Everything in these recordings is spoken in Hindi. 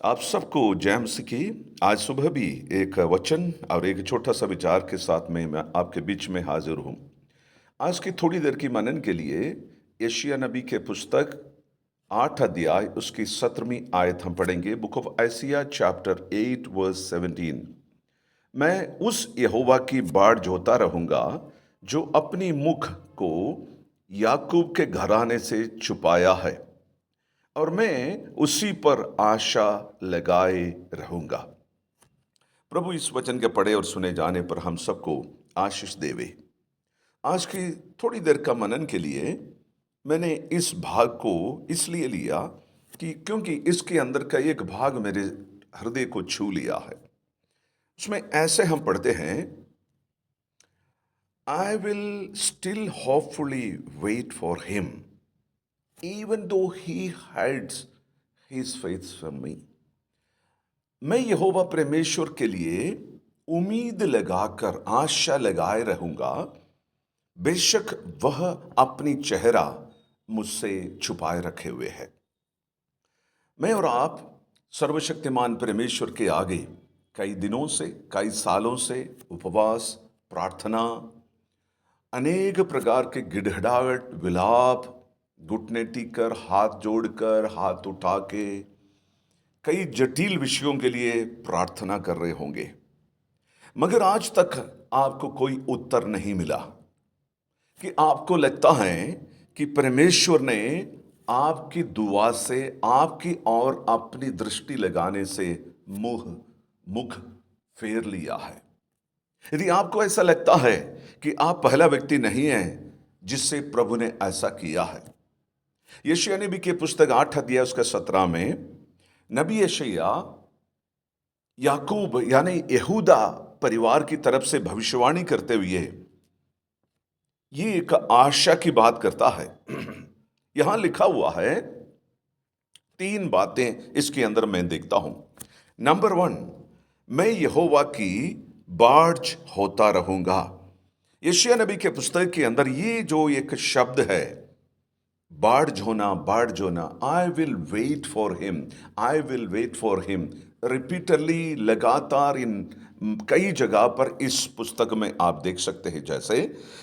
आप सबको जय मसीह की। आज सुबह भी एक वचन और एक छोटा सा विचार के साथ में मैं आपके बीच में हाजिर हूँ। आज की थोड़ी देर की मनन के लिए यशायाह नबी के पुस्तक 8 अध्याय उसकी 17वीं आयत हम पढ़ेंगे। Book of Isaiah chapter 8 verse 17। मैं उस यहोवा की बाट जोता रहूंगा जो अपनी मुख को याकूब के घराने से छुपाया है, और मैं उसी पर आशा लगाए रहूंगा। प्रभु इस वचन के पढ़े और सुने जाने पर हम सबको आशीष देवे। आज की थोड़ी देर का मनन के लिए मैंने इस भाग को इसलिए लिया कि क्योंकि इसके अंदर का एक भाग मेरे हृदय को छू लिया है। उसमें ऐसे हम पढ़ते हैं, I will still hopefully wait for him even though he hides his face from me। मैं यहोवा परमेश्वर के लिए उम्मीद लगाकर आशा लगाए रहूंगा, बेशक वह अपनी चेहरा मुझसे छुपाए रखे हुए है। मैं और आप सर्वशक्तिमान परमेश्वर के आगे कई दिनों से, कई सालों से उपवास, प्रार्थना, अनेक प्रकार के गिड़गिड़ाहट, विलाप, घुटने टेक कर, हाथ जोड़कर, हाथ उठा के कई जटिल विषयों के लिए प्रार्थना कर रहे होंगे, मगर आज तक आपको कोई उत्तर नहीं मिला। कि आपको लगता है कि परमेश्वर ने आपकी दुआ से, आपकी और अपनी दृष्टि लगाने से मुख फेर लिया है। यदि आपको ऐसा लगता है कि आप पहला व्यक्ति नहीं हैं जिससे प्रभु ने ऐसा किया है। यशायाह नबी के पुस्तक 8 अध्याय उसका 17 में नबी यशायाह याकूब यानी यहूदा परिवार की तरफ से भविष्यवाणी करते हुए ये एक आशा की बात करता है। यहां लिखा हुआ है, 3 बातें इसके अंदर मैं देखता हूं। नंबर 1, मैं यहोवा की बाढ़ होता रहूंगा। यशायाह नबी के पुस्तक के अंदर ये जो एक शब्द है, बाढ़ जोना, I will wait for him, I will wait for him, repeatedly, लगातार इन कई जगह पर इस पुस्तक में आप देख सकते हैं। जैसे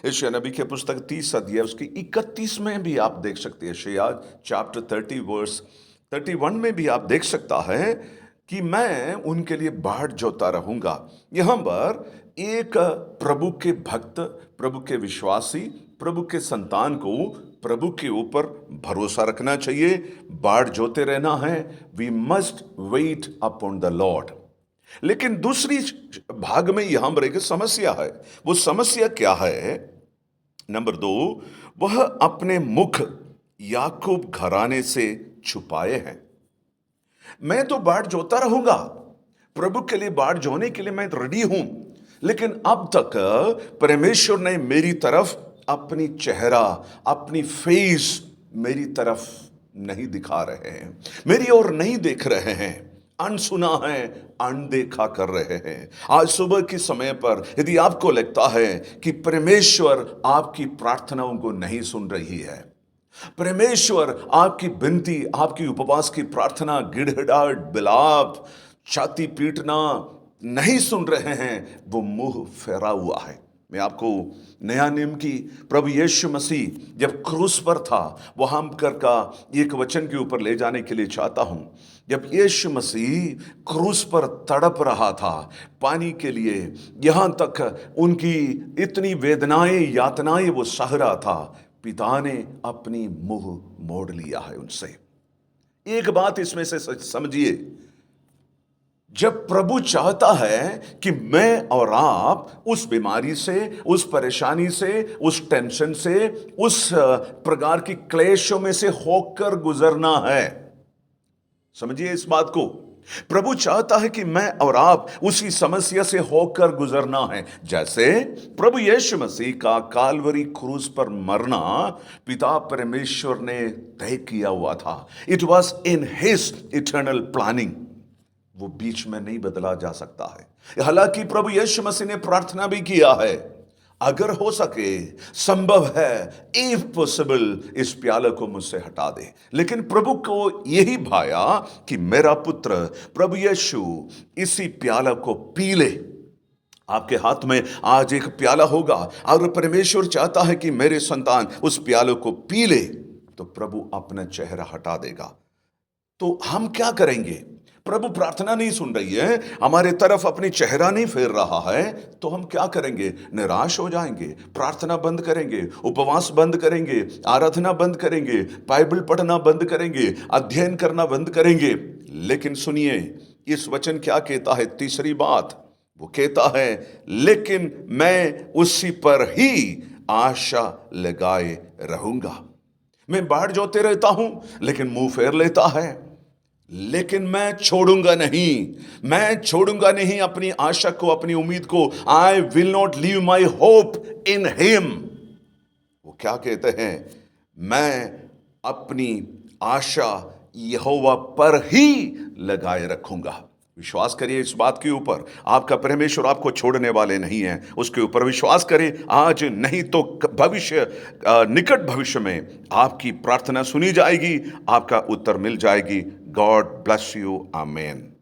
यशायाह नबी के पुस्तक 30 अध्याय उसकी 31 में भी आप देख सकते हैं। यशायाह चैप्टर 30 वर्स 31 में भी आप देख सकता है कि मैं उनके लिए बाढ़ जोता रहूंगा। यहां पर एक प्रभु के भक्त, प्रभु के विश्वासी, प्रभु के संतान को प्रभु के ऊपर भरोसा रखना चाहिए, बाढ़ जोते रहना है। We must wait upon the lord. लेकिन दूसरी भाग में यहां पर एक समस्या है। वो समस्या क्या है? नंबर 2, वह अपने मुख याकूब घराने से छुपाए हैं। मैं तो बाढ़ जोता रहूंगा, प्रभु के लिए बाढ़ जोने के लिए मैं रेडी हूं, लेकिन अब तक परमेश्वर ने मेरी तरफ अपनी चेहरा, अपनी फेस मेरी तरफ नहीं दिखा रहे हैं, मेरी ओर नहीं देख रहे हैं, अनसुना है, अनदेखा कर रहे हैं। आज सुबह के समय पर यदि आपको लगता है कि परमेश्वर आपकी प्रार्थनाओं को नहीं सुन रही है, परमेश्वर आपकी विनती, आपकी उपवास की प्रार्थना, गिड़गिड़ाहट, बिलाप, छाती पीटना नहीं सुन रहे हैं, वो मुंह फेरा हुआ है। मैं आपको नया नियम की प्रभु यीशु मसीह जब क्रूस पर था वहां कर का एक वचन के ऊपर ले जाने के लिए चाहता हूं। जब यीशु मसीह क्रूस पर तड़प रहा था पानी के लिए, यहां तक उनकी इतनी वेदनाएं, यातनाएं वो सह रहा था, पिता ने अपनी मुंह मोड़ लिया है उनसे। एक बात इसमें से समझिए, जब प्रभु चाहता है कि मैं और आप उस बीमारी से, उस परेशानी से, उस टेंशन से, उस प्रकार की क्लेशों में से होकर गुजरना है, समझिए इस बात को। प्रभु चाहता है कि मैं और आप उसी समस्या से होकर गुजरना है। जैसे प्रभु यीशु मसीह का काल्वरी क्रूस पर मरना पिता परमेश्वर ने तय किया हुआ था। It was in his eternal planning. वो बीच में नहीं बदला जा सकता है। हालांकि प्रभु यीशु मसीह ने प्रार्थना भी किया है, अगर हो सके, संभव है, इफ पॉसिबल, इस प्याले को मुझसे हटा दे। लेकिन प्रभु को यही भाया कि मेरा पुत्र प्रभु यीशु इसी प्याला को पी ले। आपके हाथ में आज एक प्याला होगा और परमेश्वर चाहता है कि मेरे संतान उस प्याले को पी ले, तो प्रभु अपना चेहरा हटा देगा। तो हम क्या करेंगे? प्रभु प्रार्थना नहीं सुन रही है, हमारे तरफ अपनी चेहरा नहीं फेर रहा है, तो हम क्या करेंगे? निराश हो जाएंगे, प्रार्थना बंद करेंगे, उपवास बंद करेंगे, आराधना बंद करेंगे, बाइबल पढ़ना बंद करेंगे, अध्ययन करना बंद करेंगे। लेकिन सुनिए, इस वचन क्या कहता है? तीसरी बात वो कहता है, लेकिन मैं उसी पर ही आशा लगाए रहूंगा। मैं बाढ़ जोते रहता हूं, लेकिन मुंह फेर लेता है, लेकिन मैं छोड़ूंगा नहीं, मैं छोड़ूंगा नहीं अपनी आशा को, अपनी उम्मीद को। I will not leave my hope in him. वो क्या कहते हैं? मैं अपनी आशा यहोवा पर ही लगाए रखूंगा। विश्वास करिए इस बात के ऊपर, आपका परमेश्वर आपको छोड़ने वाले नहीं है। उसके ऊपर विश्वास करें, आज नहीं तो भविष्य, निकट भविष्य में आपकी प्रार्थना सुनी जाएगी, आपका उत्तर मिल जाएगी। God bless you, amen.